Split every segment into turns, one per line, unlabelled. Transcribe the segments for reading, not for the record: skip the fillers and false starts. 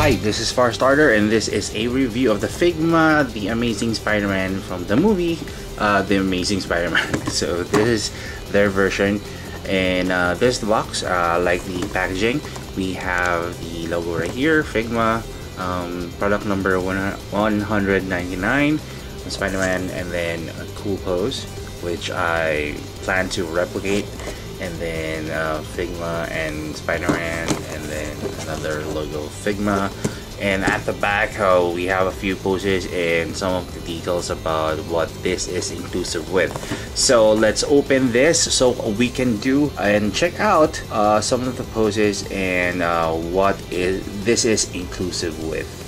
Hi, this is Firestarter, and this is a review of the Figma, the Amazing Spider-Man from the movie, The Amazing Spider-Man. So this is their version, and this is the box. Like the packaging, we have the logo right here, Figma, product number 199, Spider-Man, and then a cool pose, which I plan to replicate, and then Figma and Spider-Man, and then another logo Figma. And at the back we have a few poses and some of the details about what this is inclusive with. So let's open this so we can do and check out some of the poses and what this is inclusive with.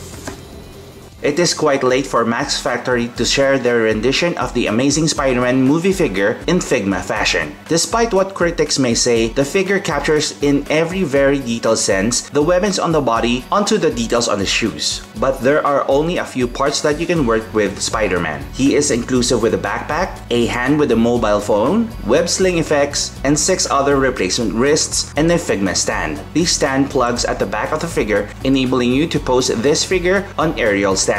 It is quite late for Max Factory to share their rendition of the Amazing Spider-Man movie figure in Figma fashion. Despite what critics may say, the figure captures in every very detailed sense the weapons on the body onto the details on the shoes. But there are only a few parts that you can work with Spider-Man. He is inclusive with a backpack, a hand with a mobile phone, web sling effects, and 6 other replacement wrists, and a Figma stand. These stand plugs at the back of the figure, enabling you to pose this figure on aerial stances.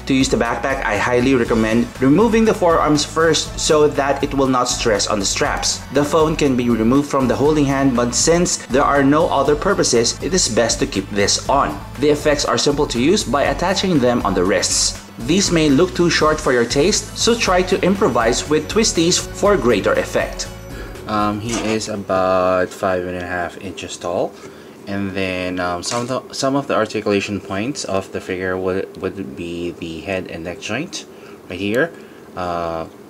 To use the backpack, I highly recommend removing the forearms first so that it will not stress on the straps. The phone can be removed from the holding hand, but since there are no other purposes, it is best to keep this on. The effects are simple to use by attaching them on the wrists. These may look too short for your taste, so try to improvise with twisties for greater effect. He is about 5.5 inches tall. And then some of the articulation points of the figure would be the head and neck joint right here,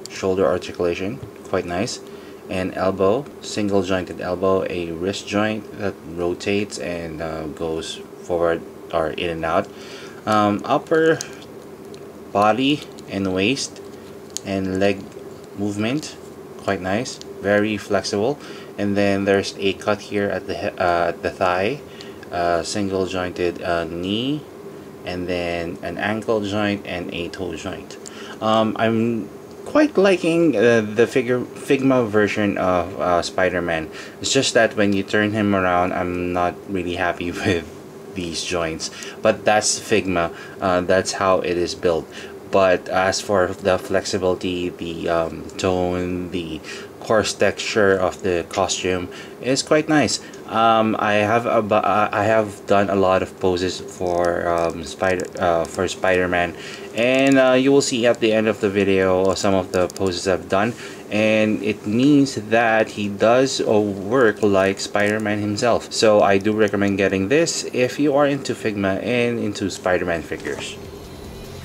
shoulder articulation, quite nice, and elbow, single jointed elbow, a wrist joint that rotates and goes forward or in and out, upper body and waist and leg movement, quite nice, very flexible. And then there's a cut here at the thigh, single jointed knee, and then an ankle joint and a toe joint. I'm quite liking the Figma version of Spider-Man. It's just that when you turn him around, I'm not really happy with these joints. But that's Figma. That's how it is built. But as for the flexibility, the tone, the coarse texture of the costume is quite nice. I have done a lot of poses for Spider-Man, and you will see at the end of the video some of the poses I've done, and it means that he does work like Spider-Man himself. So I do recommend getting this if you are into Figma and into Spider-Man figures.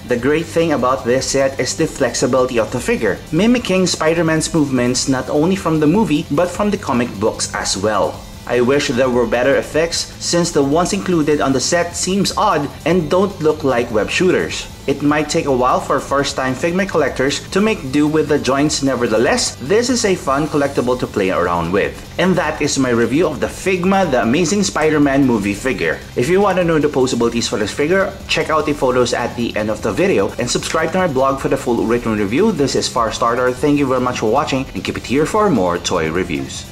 The great thing about this set is the flexibility of the figure, mimicking Spider-Man's movements not only from the movie but from the comic books as well. I wish there were better effects since the ones included on the set seems odd and don't look like web shooters. It might take a while for first-time Figma collectors to make do with the joints. Nevertheless, this is a fun collectible to play around with. And that is my review of the Figma, the Amazing Spider-Man movie figure. If you want to know the possibilities for this figure, check out the photos at the end of the video and subscribe to my blog for the full written review. This is Firestarter. Thank you very much for watching and keep it here for more toy reviews.